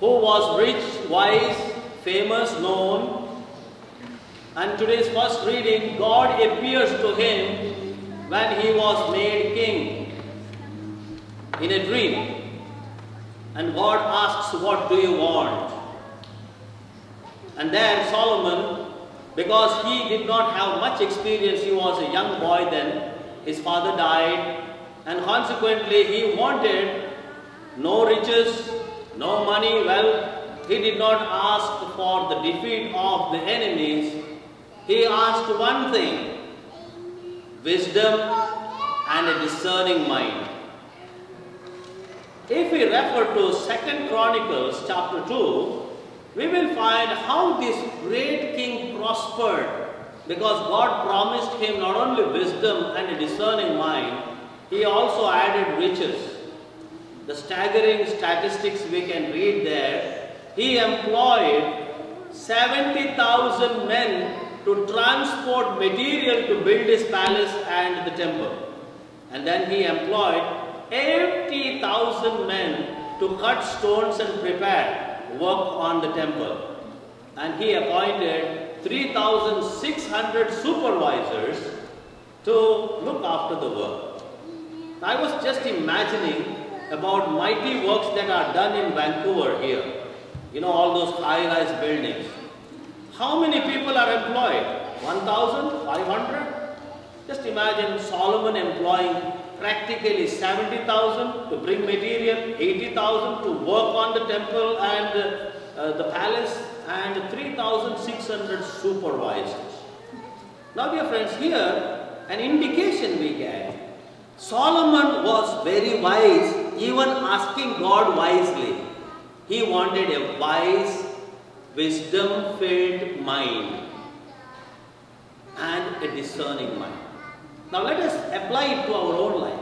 who was rich, wise, famous, known. And today's first reading, God appears to him when he was made king in a dream. And God asks, what do you want? And then Solomon, because he did not have much experience, he was a young boy then, his father died, and consequently he wanted no riches, no money. Well, he did not ask for the defeat of the enemies. He asked one thing: wisdom and a discerning mind. If we refer to 2 Chronicles chapter 2, we will find how this great king prospered, because God promised him not only wisdom and a discerning mind, he also added riches. The staggering statistics we can read there: he employed 70,000 men to transport material to build his palace and the temple. And then he employed 80,000 men to cut stones and prepare work on the temple. And he appointed 3,600 supervisors to look after the work. I was just imagining about mighty works that are done in Vancouver here. You know, all those high-rise buildings. How many people are employed? 1,500? Just imagine Solomon employing practically 70,000 to bring material, 80,000 to work on the temple and the palace, and 3,600 supervisors. Now dear friends, here an indication we get. Solomon was very wise, even asking God wisely. He wanted a wise, wisdom-filled mind and a discerning mind. Now let us apply it to our own life.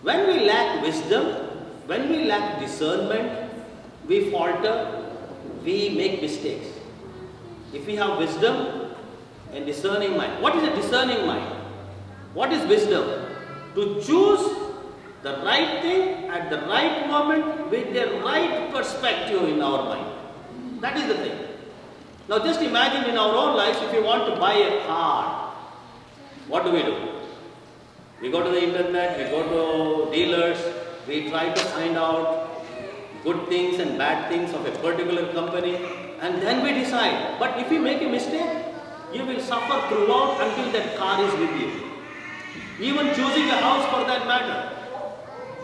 When we lack wisdom, when we lack discernment, we falter, we make mistakes. If we have wisdom and discerning mind. What is a discerning mind? What is wisdom? To choose the right thing at the right moment with the right perspective in our mind. That is the thing. Now just imagine in our own lives, if you want to buy a car, what do? We go to the internet, we go to dealers, we try to find out good things and bad things of a particular company, and then we decide. But if you make a mistake, you will suffer throughout until that car is with you. Even choosing a house for that matter.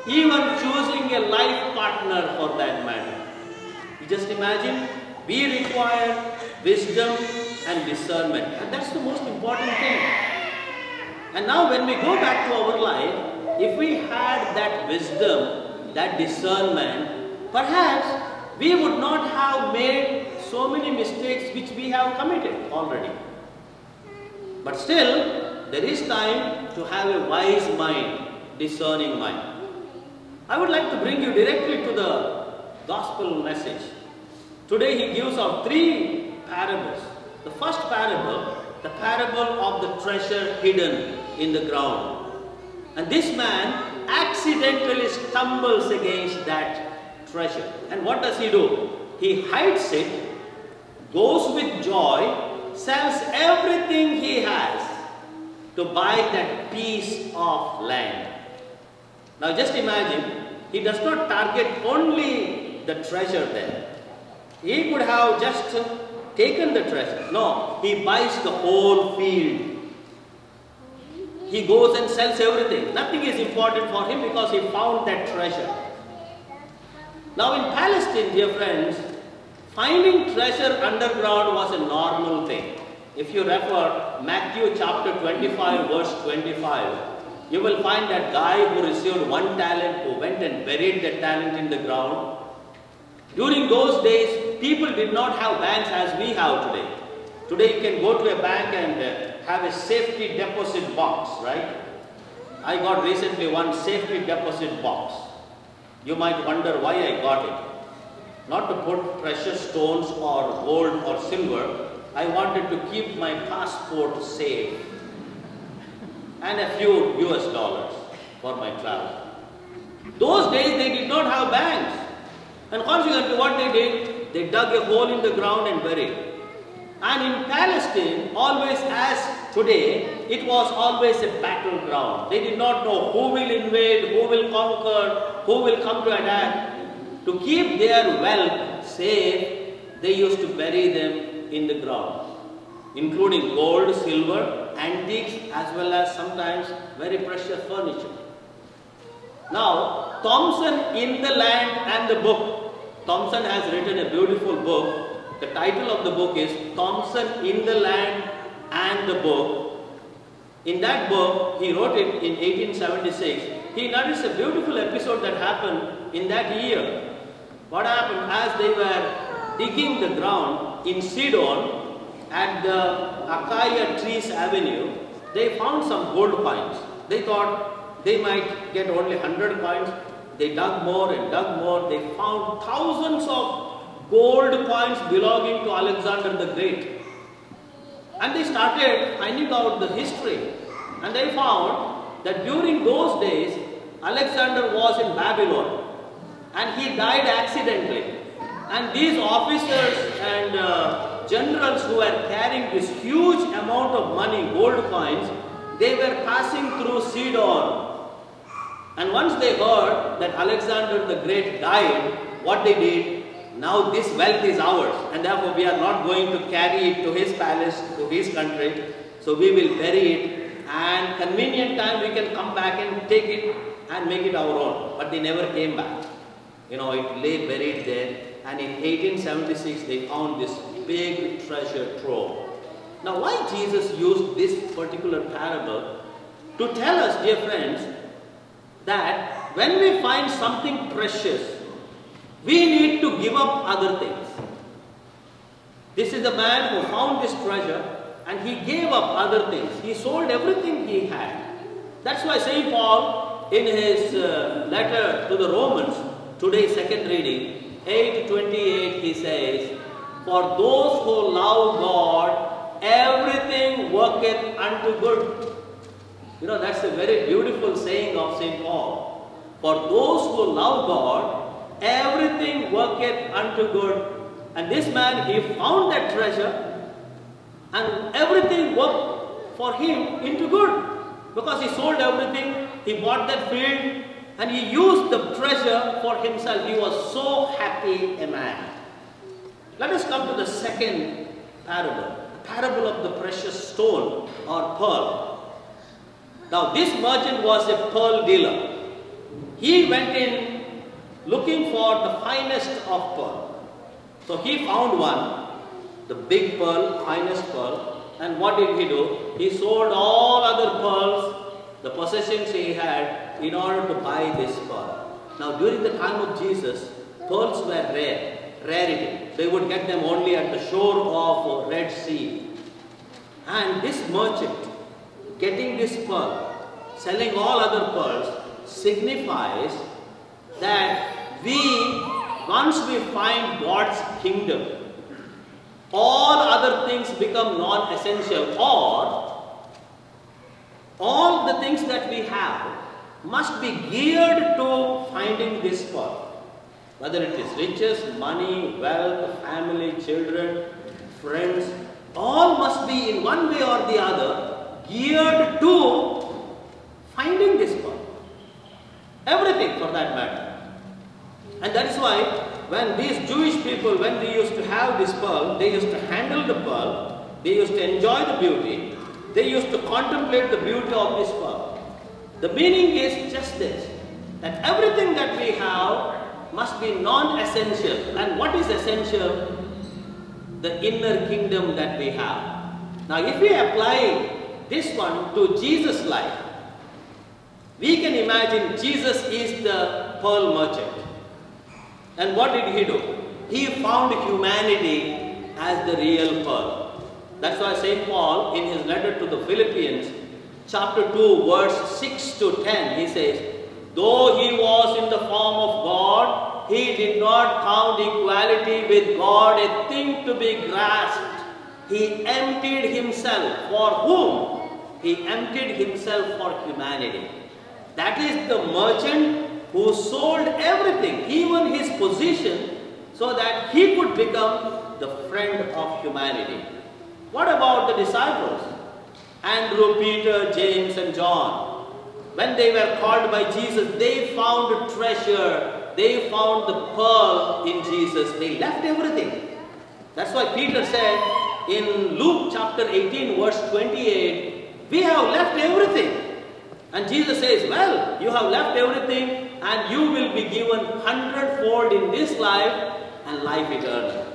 Even choosing a life partner for that matter. You just imagine, we require wisdom and discernment. And that's the most important thing. And now when we go back to our life, if we had that wisdom, that discernment, perhaps we would not have made so many mistakes which we have committed already. But still, there is time to have a wise mind, discerning mind. I would like to bring you directly to the gospel message. Today he gives out 3 parables. The first parable, the parable of the treasure hidden in the ground. And this man accidentally stumbles against that treasure. And what does he do? He hides it, goes with joy, sells everything he has to buy that piece of land. Now just imagine, he does not target only the treasure there. He could have just taken the treasure. No, he buys the whole field. He goes and sells everything. Nothing is important for him because he found that treasure. Now in Palestine, dear friends, finding treasure underground was a normal thing. If you refer Matthew chapter 25 verse 25, you will find that guy who received 1 talent, who went and buried the talent in the ground. During those days, people did not have banks as we have today. Today you can go to a bank and have a safety deposit box, right? I got recently one safety deposit box. You might wonder why I got it. Not to put precious stones or gold or silver. I wanted to keep my passport safe and a few US dollars for my travel. Those days they did not have banks. And consequently, what they did, they dug a hole in the ground and buried. And in Palestine, always as today, it was always a battleground. They did not know who will invade, who will conquer, who will come to attack. To keep their wealth safe, they used to bury them in the ground, including gold, silver, antiques, as well as sometimes very precious furniture. Now, Thompson in the Land and the Book. Thompson has written a beautiful book. The title of the book is Thompson in the Land and the Book. In that book, he wrote it in 1876. He narrates a beautiful episode that happened in that year. What happened as they were digging the ground in Sidon at the Acacia Trees Avenue, they found some gold coins. They thought they might get only 100 coins. They dug more and dug more. They found thousands of gold coins belonging to Alexander the Great. And they started finding out the history. And they found that during those days, Alexander was in Babylon. And he died accidentally. And these officers and generals who were carrying this huge amount of money, gold coins, they were passing through Sidon. And once they heard that Alexander the Great died, what they did, now this wealth is ours, and therefore we are not going to carry it to his palace, to his country. So we will bury it, and convenient time we can come back and take it and make it our own. But they never came back. You know, it lay buried there, and in 1876 they found this big treasure trove. Now, why Jesus used this particular parable? To tell us, dear friends, that when we find something precious, we need to give up other things. This is the man who found this treasure and he gave up other things. He sold everything he had. That's why St. Paul in his letter to the Romans, today's second reading, 8:28, he says, "For those who love God, everything worketh unto good." You know, that's a very beautiful saying of St. Paul. For those who love God, everything worketh unto good. And this man, he found that treasure and everything worked for him into good. Because he sold everything, he bought that field and he used the treasure for himself. He was so happy a man. Let us come to the second parable. The parable of the precious stone or pearl. Now this merchant was a pearl dealer. He went in looking for the finest of pearl. So he found one, the big pearl, finest pearl. And what did he do? He sold all other pearls, the possessions he had, in order to buy this pearl. Now during the time of Jesus, pearls were rarity. They would get them only at the shore of Red Sea. And this merchant, getting this pearl, selling all other pearls, signifies that once we find God's kingdom, all other things become non-essential, or all the things that we have must be geared to finding this pearl. Whether it is riches, money, wealth, family, children, friends, all must be in one way or the other geared to finding this pearl. Everything for that matter. And that is why when these Jewish people, when they used to have this pearl, they used to handle the pearl, they used to enjoy the beauty, they used to contemplate the beauty of this pearl. The meaning is just this, that everything that we have must be non-essential. And what is essential? The inner kingdom that we have. Now if we apply this one to Jesus' life, we can imagine Jesus is the pearl merchant. And what did he do? He found humanity as the real pearl. That's why St. Paul in his letter to the Philippians, chapter 2, verse 6 to 10, he says, "Though he was in the form of God, he did not count equality with God a thing to be grasped. He emptied himself." For whom? He emptied himself for humanity. That is the merchant who sold everything, even his position, so that he could become the friend of humanity. What about the disciples? Andrew, Peter, James and John. When they were called by Jesus, they found a treasure. They found the pearl in Jesus. They left everything. That's why Peter said in Luke chapter 18 verse 28, we have left everything. And Jesus says, well, you have left everything and you will be given 100-fold in this life and life eternal.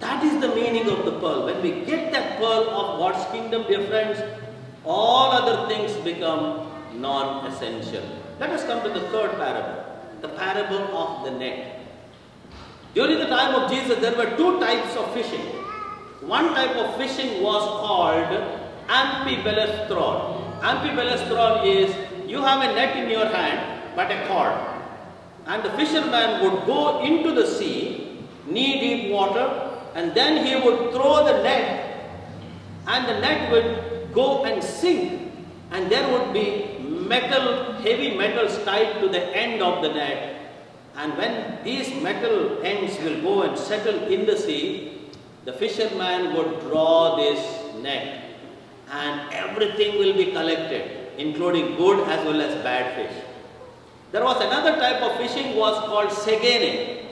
That is the meaning of the pearl. When we get that pearl of God's kingdom, dear friends, all other things become non-essential. Let us come to the third parable, the parable of the net. During the time of Jesus, there were two types of fishing. One type of fishing was called amphibelestron. Amphibelestron is, you have a net in your hand, but a cord. And the fisherman would go into the sea, knee-deep water, and then he would throw the net, and the net would go and sink, and there would be metal, heavy metals tied to the end of the net. And when these metal ends will go and settle in the sea, the fisherman would draw this net, and everything will be collected, including good as well as bad fish. There was another type of fishing was called segene,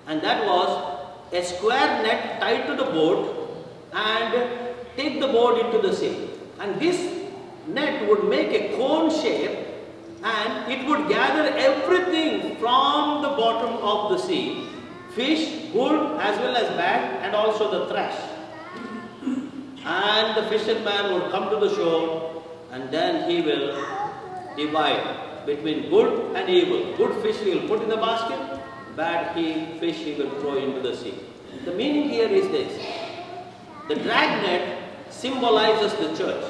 and that was a square net tied to the boat and take the boat into the sea. And this net would make a cone shape and it would gather everything from the bottom of the sea, fish, good as well as bad, and also the trash. And the fisherman would come to the shore and then he will divide between good and evil. Good fish he will put in the basket, bad fish he will throw into the sea. The meaning here is this: the dragnet symbolizes the church.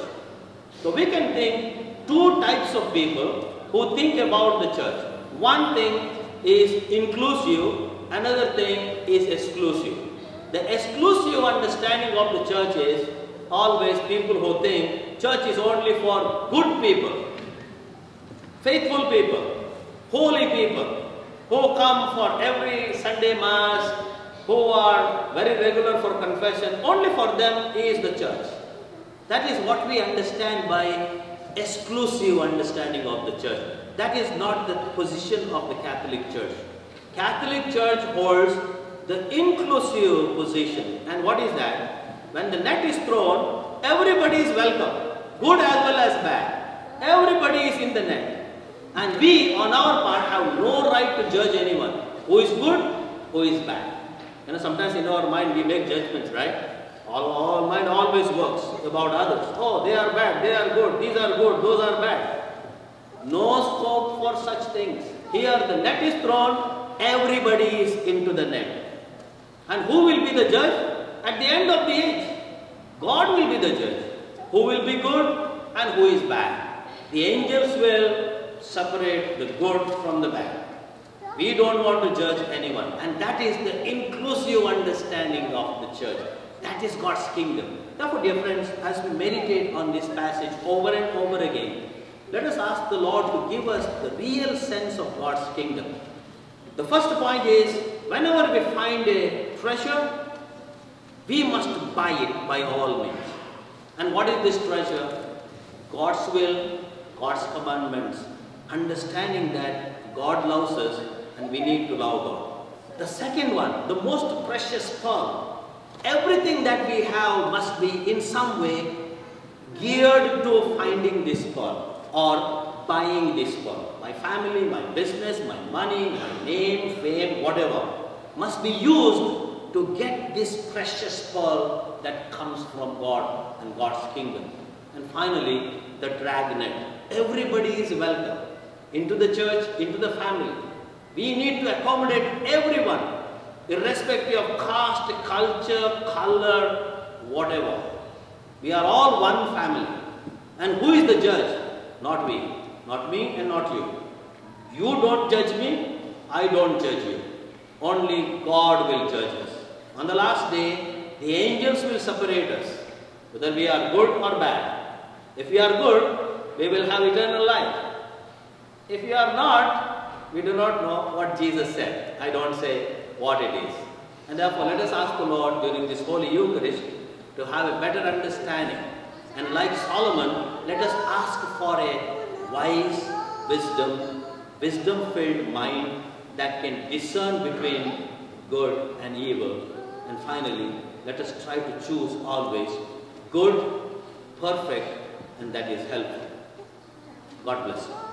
So we can think two types of people who think about the church. One thing is inclusive, another thing is exclusive. The exclusive understanding of the church is always people who think church is only for good people, faithful people, holy people, who come for every Sunday mass, who are very regular for confession. Only for them is the church. That is what we understand by exclusive understanding of the church. That is not the position of the Catholic Church. Catholic Church holds the inclusive position. And what is that? When the net is thrown, everybody is welcome, good as well as bad. Everybody is in the net. And we, on our part, have no right to judge anyone. Who is good, who is bad. You know, sometimes in our mind we make judgments, right? Our mind always works about others. Oh, they are bad, they are good, these are good, those are bad. No scope for such things. Here the net is thrown, everybody is into the net. And who will be the judge? At the end of the age, God will be the judge. Who will be good and who is bad? The angels will separate the good from the bad. We don't want to judge anyone. And that is the inclusive understanding of the church. That is God's kingdom. Therefore, dear friends, as we meditate on this passage over and over again, let us ask the Lord to give us the real sense of God's kingdom. The first point is, whenever we find a treasure, we must buy it by all means. And what is this treasure? God's will, God's commandments, understanding that God loves us and we need to love God. The second one, the most precious pearl. Everything that we have must be in some way geared to finding this pearl or buying this pearl. My family, my business, my money, my name, fame, whatever must be used to get this precious pearl that comes from God and God's kingdom. And finally, the dragnet. Everybody is welcome into the church, into the family. We need to accommodate everyone, irrespective of caste, culture, color, whatever. We are all one family. And who is the judge? Not we. Not me and not you. You don't judge me, I don't judge you. Only God will judge us. On the last day, the angels will separate us, whether we are good or bad. If we are good, we will have eternal life. If we are not, We do not know what Jesus said. I don't say what it is. And therefore, let us ask the Lord during this Holy Eucharist to have a better understanding. And like Solomon, let us ask for a wise wisdom-filled mind that can discern between good and evil. And finally, let us try to choose always good, perfect, and that is helpful. God bless you.